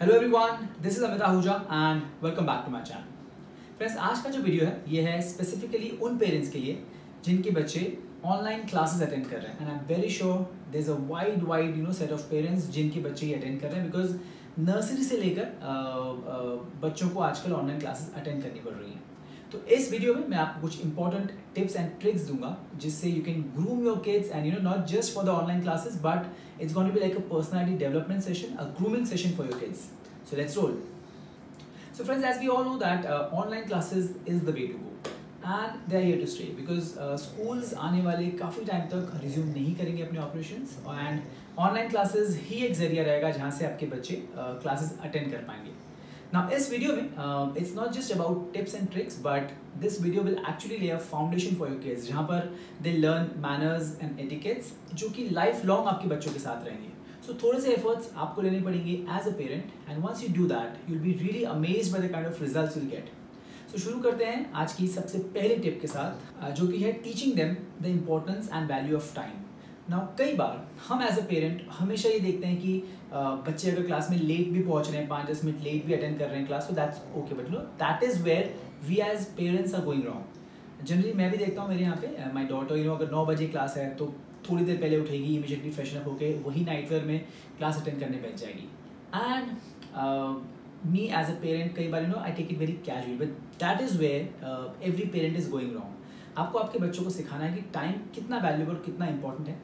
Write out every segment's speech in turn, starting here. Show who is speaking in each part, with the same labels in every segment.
Speaker 1: Hello everyone, this is Amit Ahuja and welcome back to my channel. Friends, आज का जो video है ये है स्पेसिफिकली उन पेरेंट्स के लिए जिनके बच्चे ऑनलाइन क्लासेस अटेंड कर रहे हैं। And I am very sure there is a wide set of parents जिनके बच्चे ये अटेंड कर रहे हैं, बिकॉज नर्सरी से लेकर बच्चों को आजकल ऑनलाइन क्लासेस अटेंड करनी पड़ रही हैं। तो इस वीडियो में मैं आपको कुछ इंपॉर्टेंट टिप्स एंड ट्रिक्स दूंगा जिससे you can groom your kids and not just for the online classes but it's going to be like a personality development session, a grooming session for your kids. So let's roll. So friends, as we all know that online classes is the way to go and they are here to stay because schools आने वाले काफ़ी time तक resume नहीं करेंगे अपने operations and online classes ही एक जरिया रहेगा जहाँ से आपके बच्चे क्लासेस अटेंड कर पाएंगे. Now इस वीडियो में it's not just about tips and tricks but this video will actually lay a foundation for your kids जहाँ पर they learn manners and etiquettes जो कि लाइफ लॉन्ग आपके बच्चों के साथ रहेंगे. So थोड़े से एफर्ट्स आपको लेने पड़ेंगे as a parent and once you do that you will be really amazed by the kind of results you will get. So शुरू करते हैं आज की सबसे पहले टिप के साथ जो कि है teaching them the importance and value of time. Now कई बार हम एज अ पेरेंट हमेशा ये देखते हैं कि बच्चे अगर क्लास में लेट भी पहुंच रहे हैं, 5-10 मिनट लेट भी अटेंड कर रहे हैं class, so that's okay, but that is where we as parents are going wrong. Generally मैं भी देखता हूँ मेरे यहाँ पे माई डॉटर अगर 9 बजे क्लास है तो थोड़ी देर पहले उठेगी, इमीडिएटली फ्रेशन अप होकर वही नाइट वेयर में क्लास अटेंड करने बैठ जाएगी. And me as a parent कई बार I take it very casual but that is where every parent is going wrong. आपको आपके बच्चों को सिखाना है कि टाइम कितना वैल्यूबल, कितना इंपॉर्टेंट है,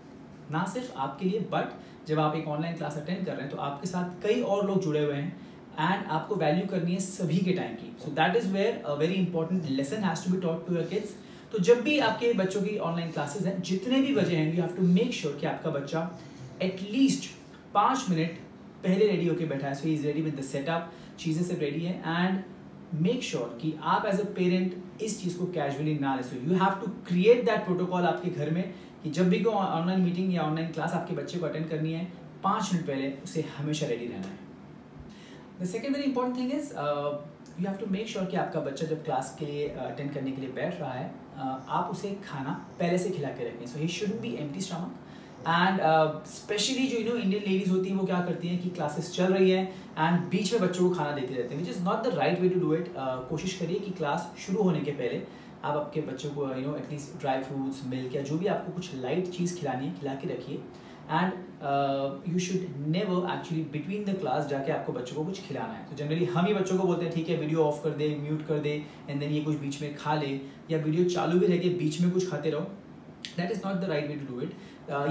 Speaker 1: ना सिर्फ आपके लिए बट जब आप एक ऑनलाइन क्लास अटेंड कर रहे हैं तो आपके साथ कई और लोग जुड़े हुए हैं एंड आपको वैल्यू करनी है सभी के टाइम की. So that is where a very important lesson has to be taught to your kids. तो जब भी आपके बच्चों की ऑनलाइन क्लासेस हैं, जितने भी बजे हैं, you have to make sure कि आपका बच्चा एटलीस्ट 5 मिनट पहले रेडी होकर बैठा है. So he is ready with the setup, चीज़ें सब रेडी है एंड मेक श्योर कि आप एज अ पेरेंट इस चीज़ को कैजुअली ना ले. So you have to create that protocol आपके घर में कि जब भी कोई ऑनलाइन मीटिंग या ऑनलाइन क्लास आपके बच्चे को अटेंड करनी है, 5 मिनट पहले उसे हमेशा रेडी रहना है. The second very important thing is you have to make sure कि आपका बच्चा जब क्लास के लिए अटेंड करने के लिए बैठ रहा है आप उसे खाना पहले से खिला के रखें. So he shouldn't be empty stomach and specially जो इंडियन लेडीज होती हैं वो क्या करती हैं कि क्लासेस चल रही है एंड बीच में बच्चों को खाना देते रहते हैं, which is not the right way to do it. कोशिश करिए कि क्लास शुरू होने के पहले आप आपके बच्चों को एटलीस्ट ड्राई फ्रूट्स, मिल्क या जो भी आपको कुछ लाइट चीज़ खिलानी है खिला के रखिए. And you should never actually between the class जाके आपको बच्चों को कुछ खिलाना है. तो जनरली हम ही बच्चों को बोलते हैं ठीक है वीडियो ऑफ कर दे, म्यूट कर दे एंड देन ये कुछ बीच में खा ले, या वीडियो चालू भी रह के बीच में कुछ खाते रहो. That is not the right way to do it.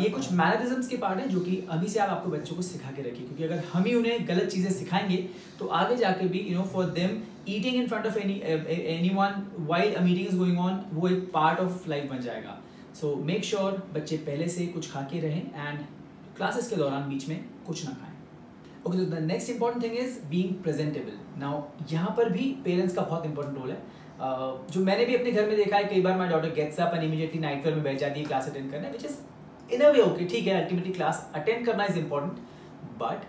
Speaker 1: ये कुछ मैनरिज्म्स के पार्ट हैं जो कि अभी से आप आपको बच्चों को सिखा के रखिए, क्योंकि अगर हम ही उन्हें गलत चीज़ें सिखाएंगे तो आगे जाके भी for them eating in front of anyone while a meeting is going on वो एक पार्ट ऑफ लाइफ बन जाएगा. सो मेक श्योर बच्चे पहले से कुछ खा के रहें एंड क्लासेस के दौरान बीच में कुछ ना खाएं. ओके, तो the next important thing is being presentable. Now यहाँ पर भी पेरेंट्स का बहुत इंपॉर्टेंट रोल है. जो मैंने भी अपने घर में देखा है, कई बार my daughter gets up and immediately night wear में बैठ जाती है क्लास अटेंड करने, which is in a way okay, ठीक है, अल्टीमेटली क्लास अटेंड करना is important but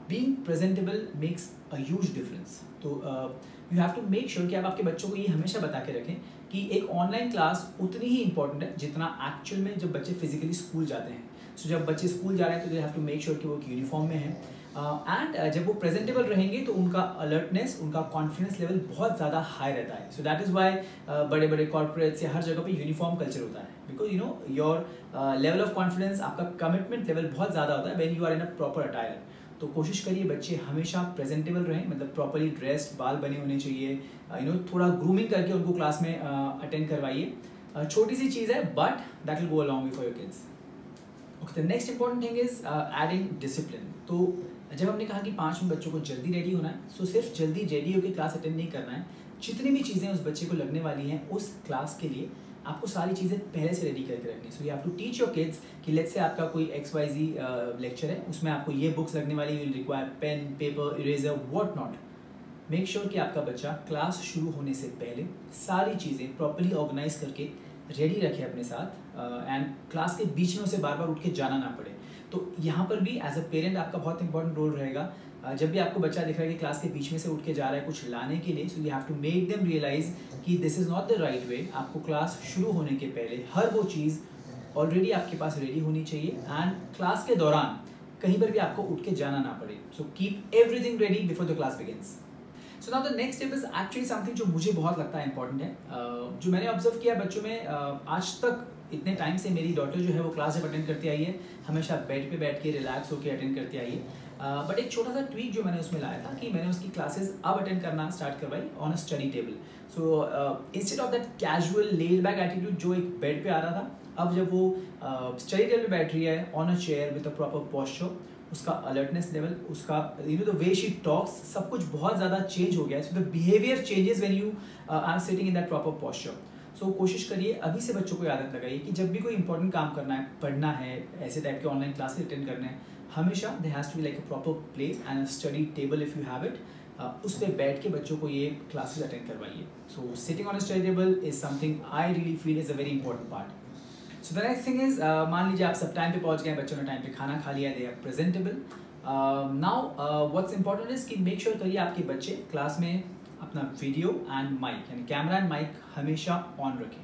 Speaker 1: being presentable makes a huge difference. तो you have to make sure कि आप आपके बच्चों को ये हमेशा बता के रखें कि एक ऑनलाइन क्लास उतनी ही इंपॉर्टेंट है जितना एक्चुअल में जब बच्चे फिजिकली स्कूल जाते हैं. सो जब बच्चे स्कूल जा रहे हैं तो they have to make sure कि वो यूनिफॉर्म में हैं एंड जब वो प्रेजेंटेबल रहेंगे तो उनका अलर्टनेस, उनका कॉन्फिडेंस लेवल बहुत ज़्यादा हाई रहता है. सो दैट इज़ वाई बड़े बड़े कॉर्पोरेट्स या हर जगह पे यूनिफॉर्म कल्चर होता है, because your level of confidence, आपका कमिटमेंट लेवल बहुत ज़्यादा होता है when you are in a proper attire. तो कोशिश करिए बच्चे हमेशा प्रेजेंटेबल रहें, मतलब प्रॉपरली ड्रेस्ड, बाल बने होने चाहिए, थोड़ा ग्रूमिंग करके उनको क्लास में अटेंड करवाइए. छोटी सी चीज़ है but that will go a long way for your kids. Okay, the next important thing is adding discipline. तो जब हमने कहा कि 5 मिनट बच्चों को जल्दी रेडी होना है, सो सिर्फ जल्दी रेडी होकर क्लास अटेंड नहीं करना है. जितनी भी चीज़ें उस बच्चे को लगने वाली हैं उस क्लास के लिए आपको सारी चीज़ें पहले से रेडी करके रखनी. So you have to teach your kids कि लेट्स से आपका कोई XYZ लेक्चर है, उसमें आपको ये बुक्स लगने वाली, you will require pen, paper, eraser, what not. Make sure कि आपका बच्चा क्लास शुरू होने से पहले सारी चीज़ें प्रॉपरली ऑर्गेनाइज करके रेडी रखे अपने साथ एंड क्लास के बीच में उसे बार बार उठ के जाना ना पड़े. तो यहाँ पर भी एज अ पेरेंट आपका बहुत इंपॉर्टेंट रोल रहेगा. जब भी आपको बच्चा दिख रहा है कि क्लास के बीच में से उठ के जा रहा है कुछ लाने के लिए, so you have to make them realise कि this is not the right way. आपको क्लास शुरू होने के पहले हर वो चीज़ ऑलरेडी आपके पास रेडी होनी चाहिए एंड क्लास के दौरान कहीं पर भी आपको उठ के जाना ना पड़े. So keep everything ready before the class begins. So now the next tip is actually something जो मुझे बहुत लगता है इंपॉर्टेंट है. जो मैंने ऑब्जर्व किया बच्चों में, आज तक इतने टाइम से मेरी डॉटर जो है वो क्लास जब अटेंड करती आई है हमेशा बेड पे बैठ के रिलैक्स होकर अटेंड करती आई है. बट एक छोटा सा ट्वीक जो मैंने उसमें लाया था कि मैंने उसकी क्लासेस अब अटेंड करना स्टार्ट करवाई on a study table. So instead of that casual laid back attitude जो एक बेड पे आ रहा था, अब जब वो स्टडी टेबल पे बैठ रही है on a chair with a proper posture, उसका अलर्टनेस लेवल, उसका द वे शी टॉक्स, सब कुछ बहुत ज़्यादा चेंज हो गया है. So the behaviour changes when you are sitting in that proper posture. So कोशिश करिए अभी से बच्चों को आदत लगाइए कि जब भी कोई इंपॉर्टेंट काम करना है, पढ़ना है, ऐसे टाइप के ऑनलाइन क्लासेस अटेंड करने हैं, हमेशा they has to be like a proper place and a study table if you have it. उस पर बैठ के बच्चों को ये क्लासेस अटेंड करवाइए. So sitting on a study table is something I really feel is a very important part. So the next thing is, मान लीजिए आप सब टाइम पे पहुंच गए, बच्चों ने टाइम पे खाना खा लिया, they are presentable. Now what's important is कि मेक श्योर करिए आपके बच्चे क्लास में अपना वीडियो एंड माइक यानी कैमरा एंड माइक हमेशा ऑन रखें.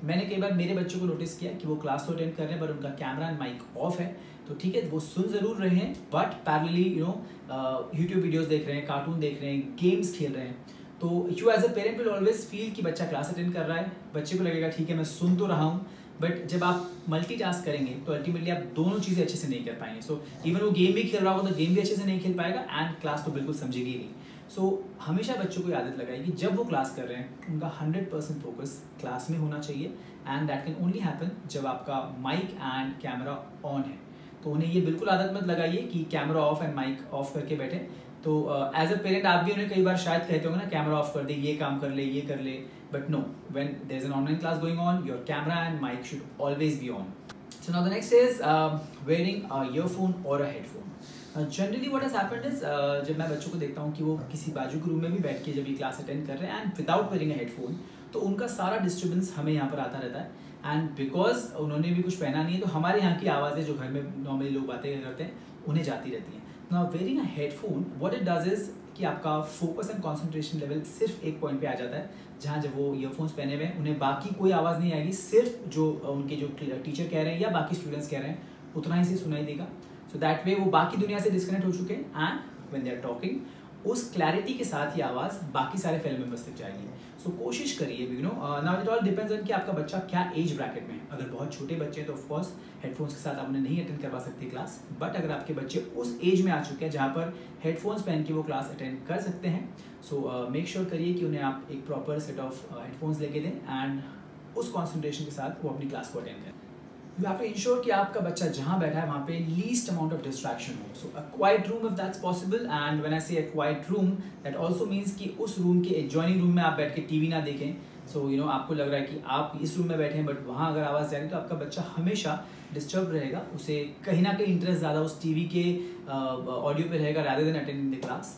Speaker 1: मैंने कई बार मेरे बच्चों को नोटिस किया कि वो क्लास तो अटेंड कर रहे हैं पर उनका कैमरा एंड माइक ऑफ है. तो ठीक है, वो सुन ज़रूर रहे हैं बट पैरेलली यूट्यूब वीडियोस देख रहे हैं, कार्टून देख रहे हैं, गेम्स खेल रहे हैं. तो you as a parent will always feel कि बच्चा क्लास अटेंड कर रहा है, बच्चे को लगेगा ठीक है मैं सुन तो रहा हूँ, बट जब आप मल्टीटास्क करेंगे तो अल्टीमेटली आप दोनों चीज़ें अच्छे से नहीं कर पाएंगे. सो इवन वो गेम भी खेल रहा होगा तो गेम भी अच्छे से नहीं खेल पाएगा एंड क्लास तो बिल्कुल समझेगी ही नहीं. सो हमेशा बच्चों को आदत लगाई कि जब वो क्लास कर रहे हैं उनका 100% फोकस क्लास में होना चाहिए and that can only happen जब आपका माइक एंड कैमरा ऑन है. तो उन्हें ये बिल्कुल आदत मत लगाइए कि camera off and mic off करके बैठे. तो एज अ पेरेंट आप भी उन्हें कई बार शायद कहते होंगे ना, कैमरा ऑफ कर दे, ये काम कर ले, ये कर ले, but no, when there is an online class going on your camera and mic should always be on. So now the next is wearing a earphone और a headphone. Generally what has happened is, जब मैं बच्चों को देखता हूँ कि वो किसी बाजू के रूम में भी बैठ के जब ये क्लास अटेंड कर रहे हैं and without wearing a headphone, तो उनका सारा डिस्टर्बेंस हमें यहाँ पर आता रहता है. एंड बिकॉज उन्होंने भी कुछ पहना नहीं है तो हमारे यहाँ की आवाज़ें जो घर में नॉर्मली लोग बातें करते हैं उन्हें जाती रहती हैं. Now wearing a headphone what it does is कि आपका फोकस एंड कॉन्सेंट्रेशन लेवल सिर्फ एक पॉइंट पे आ जाता है, जहाँ जब वो ईयरफोन्स पहने हुए हैं उन्हें बाकी कोई आवाज़ नहीं आएगी, सिर्फ जो उनके जो टीचर कह रहे हैं या बाकी स्टूडेंट्स कह रहे हैं उतना ही से सुनाई देगा. सो दैट वे वो बाकी दुनिया से डिस्कनेक्ट हो चुके हैं and when they are talking उस क्लैरिटी के साथ ही आवाज़ बाकी सारे फैमिली मेम्बर्स तक जाएगी. सो कोशिश करिए, you know, now it all depends on कि आपका बच्चा क्या एज ब्रैकेट में है. अगर बहुत छोटे बच्चे हैं तो ऑफकोर्स हेडफोन्स के साथ आप उन्हें नहीं अटेंड करवा सकते क्लास, बट अगर आपके बच्चे उस एज में आ चुके हैं जहाँ पर हेडफोन्स पहन के वो क्लास अटेंड कर सकते हैं, सो मेक श्योर करिए कि उन्हें आप एक प्रॉपर सेट ऑफ हेडफोन्स लेके दें एंड उस कॉन्सेंट्रेशन के साथ वो अपनी क्लास को अटेंड करें. You have to ensure कि आपका बच्चा जहाँ बैठा है वहाँ पे least amount of distraction हो. So a quiet room if that's possible, and when I say a quiet room, that also means कि उस रूम के adjoining रूम में आप बैठ के टीवी ना देखें. So you know आपको लग रहा है कि आप इस रूम में बैठे हैं बट वहाँ अगर आवाज़ जा रही है तो आपका बच्चा हमेशा डिस्टर्ब रहेगा, उसे कहीं ना कहीं इंटरेस्ट ज़्यादा उस टीवी के ऑडियो पे रहेगा rather than attending the class.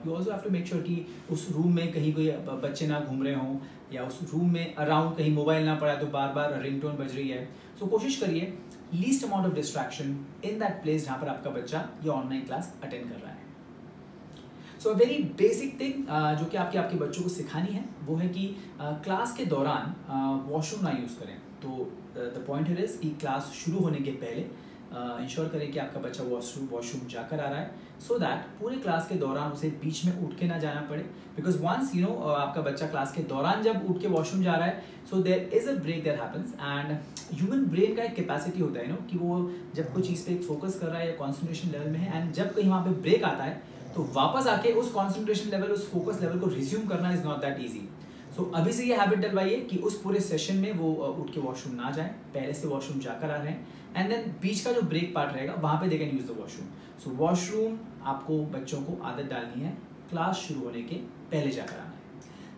Speaker 1: You also have to make sure कि उस रूम में कहीं कोई बच्चे ना घूम रहे हों या उस रूम में अराउंड कहीं मोबाइल ना पड़ा तो बार बार रिंगटोन बज रही है. सो कोशिश करिए least amount of distraction in that place जहाँ पर आपका बच्चा ये ऑनलाइन क्लास अटेंड कर रहा है. सो वेरी बेसिक थिंग जो कि आपके बच्चों को सिखानी है वो है कि क्लास के दौरान वॉशरूम ना यूज़ करें. तो द पॉइंट हियर इज कि क्लास शुरू होने के पहले इंश्योर करें कि आपका बच्चा वॉशरूम जाकर आ रहा है, सो दैट पूरे क्लास के दौरान उसे बीच में उठ के ना जाना पड़े. बिकॉज वंस यू नो आपका बच्चा क्लास के दौरान जब उठ के वॉशरूम जा रहा है, so there is a break that happens. And human brain का एक कैपेसिटी होता है नो कि वो जब कोई चीज़ पे फोकस कर रहा है या कॉन्सेंट्रेशन लेवल में है एंड जब कहीं वहाँ पे ब्रेक आता है तो वापस आके उस कॉन्सेंट्रेशन लेवल, उस फोकस लेवल को रिज्यूम करना इज नॉट दैट ईजी. सो अभी से ये हैबिट डलवाइए कि उस पूरे सेशन में वो उठ के वॉशरूम ना जाए, पहले से वॉशरूम जाकर आ रहे हैं एंड देन बीच का जो ब्रेक पार्ट रहेगा वहाँ पे they can use the washroom. So washroom आपको बच्चों को आदत डालनी है क्लास शुरू होने के पहले जाकर आना है.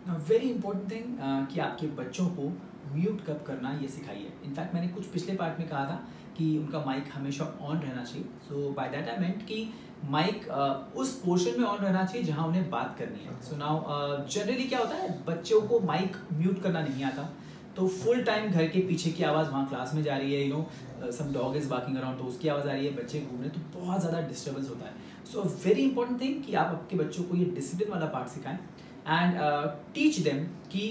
Speaker 1: नाउ वेरी इंपॉर्टेंट थिंग कि आपके बच्चों को म्यूट कब करना ये सिखाइए. इनफैक्ट मैंने कुछ पिछले पार्ट में कहा था कि उनका माइक हमेशा ऑन रहना चाहिए. सो बाय दैट आई मेंट कि माइक उस पोर्शन में ऑन रहना चाहिए जहाँ उन्हें बात करनी है. सो नाउ जनरली क्या होता है, बच्चों को माइक म्यूट करना नहीं आता तो फुल टाइम घर के पीछे की आवाज़ वहाँ क्लास में जा रही है, you know some dog is barking around तो उसकी आवाज़ आ रही है, बच्चे घूम रहे हैं तो बहुत ज़्यादा डिस्टर्बेंस होता है. सो वेरी इंपॉर्टेंट थिंग कि आप आपके बच्चों को ये डिसिप्लिन वाला पार्ट सिखाएं एंड टीच देम कि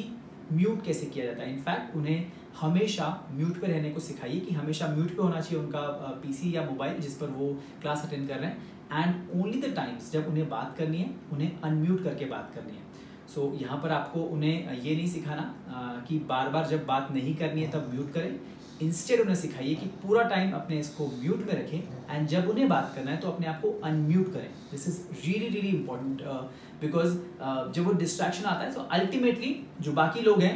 Speaker 1: म्यूट कैसे किया जाता है. इनफैक्ट उन्हें हमेशा म्यूट पे रहने को सिखाइए, कि हमेशा म्यूट पे होना चाहिए उनका पीसी या मोबाइल जिस पर वो क्लास अटेंड कर रहे हैं, एंड ओनली द टाइम्स जब उन्हें बात करनी है उन्हें अनम्यूट करके बात करनी है। सो यहाँ पर आपको उन्हें ये नहीं सिखाना कि बार बार जब बात नहीं करनी है तब म्यूट करें। इंस्टेड उन्हें सिखाइए कि पूरा टाइम अपने इसको म्यूट में रखें, एंड जब उन्हें बात करना है तो अपने आप को अनम्यूट करें। This is really really important, because जब वो डिस्ट्रैक्शन आता है तो अल्टीमेटली जो बाकी लोग हैं,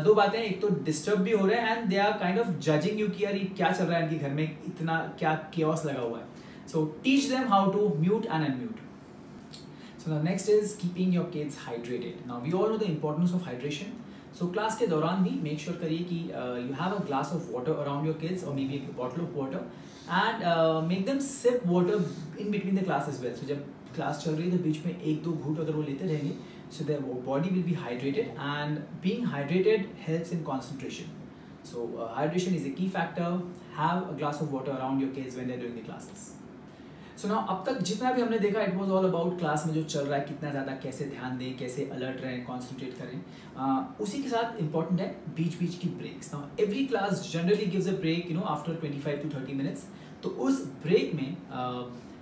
Speaker 1: दो बातें, एक तो डिस्टर्ब भी हो रहे हैं and they are kind of judging you कि यार ये क्या चल रहा है इनके घर में, इतना क्या केओस लगा हुआ है। So teach them how to mute and unmute. So the next is keeping your kids hydrated. Now we all know the importance of hydration. So class के दौरान भी make sure करिए कि you have a glass of water around your kids or maybe a bottle of water, and make them sip water in between the class as well. So जब class चल रही है तो बीच में एक दो घूंट अगर वो लेते रहेंगे, so their body will be hydrated, and being hydrated helps in concentration. So hydration is a key factor. Have a glass of water around your kids when they're doing the classes. So now अब तक जितना भी हमने देखा, it was all about class में जो चल रहा है, कितना ज़्यादा कैसे ध्यान दें, कैसे अलर्ट रहें, कॉन्सेंट्रेट करें। उसी के साथ इंपॉर्टेंट है बीच बीच की breaks. Now every class generally gives a break after 25 to 30 minutes. तो उस ब्रेक में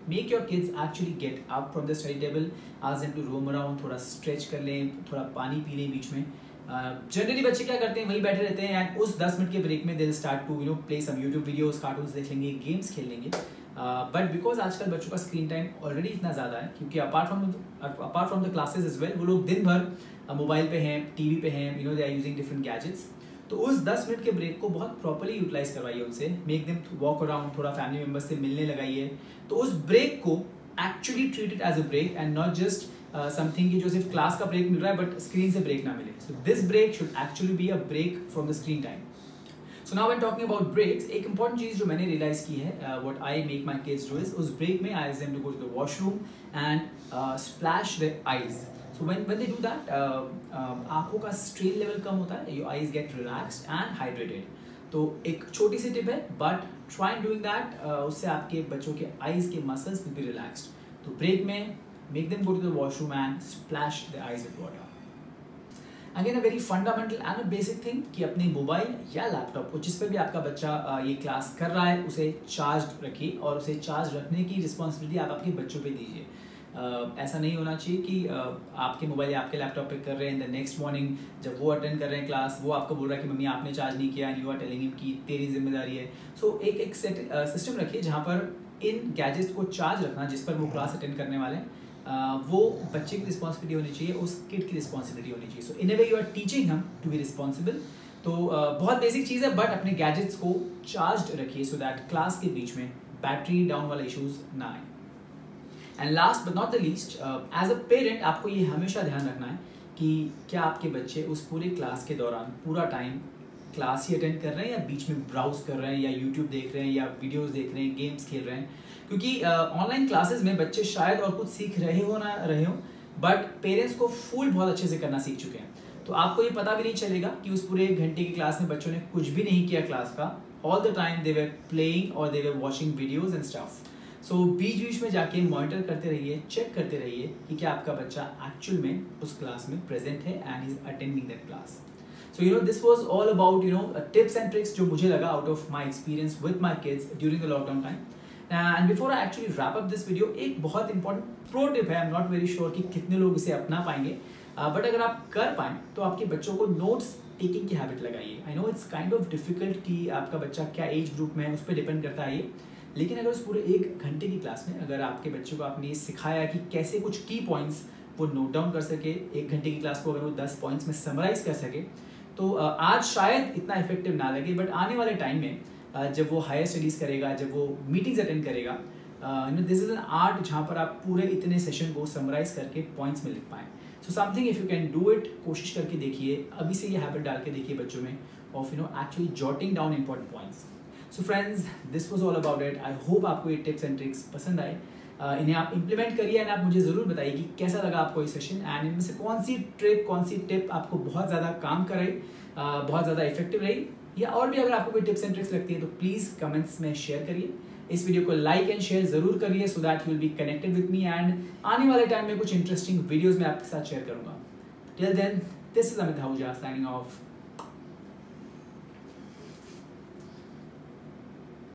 Speaker 1: make your kids actually get up from the study table, ask them to roam around, थोड़ा स्ट्रेच कर लें, थोड़ा पानी पी लें बीच में। जनरली बच्चे क्या करते हैं, वही बैठे रहते हैं, एंड उस 10 मिनट के ब्रेक में they will start to play some YouTube videos, cartoons देख लेंगे, गेम्स खेल लेंगे। बट बिकॉज आजकल बच्चों का स्क्रीन टाइम ऑलरेडी इतना ज़्यादा है, क्योंकि apart from the classes is well, वो लोग दिन भर मोबाइल पे हैं, टीवी पे हैं, they are using different gadgets. तो उस 10 मिनट के ब्रेक को बहुत प्रॉपर्ली यूटिलाइज करवाइए उनसे, मेक देम वॉक अराउंड, थोड़ा फैमिली मेम्बर्स से मिलने लगाइए। तो उस ब्रेक को actually treat it as a break and not just something कि जो सिर्फ क्लास का ब्रेक मिल रहा है बट स्क्रीन से ब्रेक ना मिले। So this break should actually be a break from the screen time. So now when talking about breaks, एक important चीज़ जो मैंने realize की है, what I make my kids do is, उस break में I ask them to go to the washroom and splash their eyes. So when they do that, आँखों का strain level कम होता है, your eyes get relaxed and hydrated. तो एक छोटी सी tip है, but try doing that, उससे आपके बच्चों के eyes के muscles will be relaxed. तो break में make them go to the washroom and splash their eyes with water. Again a very fundamental and a basic thing कि अपने मोबाइल या लैपटॉप को, जिस पर भी आपका बच्चा ये क्लास कर रहा है, उसे चार्ज रखिए, और उसे चार्ज रखने की रिस्पॉन्सिबिलिटी आप आपके बच्चों पे दीजिए। ऐसा नहीं होना चाहिए कि आपके मोबाइल या आपके लैपटॉप पे कर रहे हैं, द नेक्स्ट मॉर्निंग जब वो अटेंड कर रहे हैं क्लास, वो आपको बोल रहा है कि मम्मी आपने चार्ज नहीं किया, and you are telling him कि तेरी जिम्मेदारी है। सो एक सिस्टम रखिए जहाँ पर इन गैजेट्स को चार्ज रखना, जिस पर वो क्लास अटेंड करने वाले हैं, वो बच्चे की रिस्पॉन्सिबिलिटी होनी चाहिए, उस किड की रिस्पॉन्सिबिलिटी होनी चाहिए। सो इन अ वे यू आर टीचिंग हम टू बी रिस्पॉन्सिबल। तो बहुत बेसिक चीज़ है, बट अपने गैजेट्स को चार्ज रखिए सो दैट क्लास के बीच में बैटरी डाउन वाला इशूज़ ना आए। And last but not the least, as a parent आपको ये हमेशा ध्यान रखना है कि क्या आपके बच्चे उस पूरे क्लास के दौरान पूरा टाइम क्लास ही अटेंड कर रहे हैं, या बीच में ब्राउज कर रहे हैं, या यूट्यूब देख रहे हैं, या वीडियोस देख रहे हैं, गेम्स खेल रहे हैं। क्योंकि ऑनलाइन क्लासेस में बच्चे शायद और कुछ सीख रहे हो ना रहे हो, बट पेरेंट्स को फूल बहुत अच्छे से करना सीख चुके हैं। तो आपको ये पता भी नहीं चलेगा कि उस पूरे 1 घंटे की क्लास में बच्चों ने कुछ भी नहीं किया क्लास का। All the time they were playing और they were watching videos and stuff. So बीच बीच में जाके मॉनिटर करते रहिए, चेक करते रहिए कि क्या आपका बच्चा एक्चुअल में उस क्लास में प्रेजेंट है and is attending that class. So this was all about tips and tricks जो मुझे लगा out of my experience with my kids during the lockdown time. And before I actually wrap up this video, एक बहुत important pro tip है, I'm not very sure कि कितने लोग इसे अपना पाएंगे, but अगर आप कर पाएं तो आपके बच्चों को नोट्स टेकिंग की हैबिट लगाइए। I know it's kind of difficult कि आपका बच्चा क्या एज ग्रुप में है, उस पर डिपेंड करता है ये, लेकिन अगर उस पूरे 1 घंटे की क्लास में अगर आपके बच्चों को आपने ये सिखाया कि कैसे कुछ की पॉइंट्स वो नोट डाउन कर सके, 1 घंटे की क्लास को अगर वो 10 पॉइंट्स में समराइज कर सके, तो आज शायद इतना इफेक्टिव ना लगे, बट आने वाले टाइम में जब वो हायर स्टडीज़ करेगा, जब वो मीटिंग्स अटेंड करेगा, दिस इज एन आर्ट जहाँ पर आप पूरे इतने सेशन को समराइज करके पॉइंट्स में लिख पाएँ। So something if you can do it, कोशिश करके देखिए, अभी से ये हैबिट डाल के देखिए बच्चों में, of actually jotting down important points. So friends, this was all about it. I hope आपको ये टिप्स एंड ट्रिक्स पसंद आए, इन्हें आप इम्प्लीमेंट करिए एंड आप मुझे ज़रूर बताइए कि कैसा लगा आपको ये सेशन, एंड इनमें से कौन सी ट्रिक, कौन सी टिप आपको बहुत ज़्यादा काम करे, बहुत ज़्यादा इफेक्टिव रही, या और भी अगर आपको कोई टिप्स एंड ट्रिक्स लगती है तो प्लीज़ कमेंट्स में शेयर करिए। इस वीडियो को लाइक एंड शेयर ज़रूर करिए so that you will be connected with me, and आने वाले टाइम में कुछ इंटरेस्टिंग वीडियोज़ मैं आपके साथ शेयर करूँगा। Till then, this is Amit Ahuja signing of.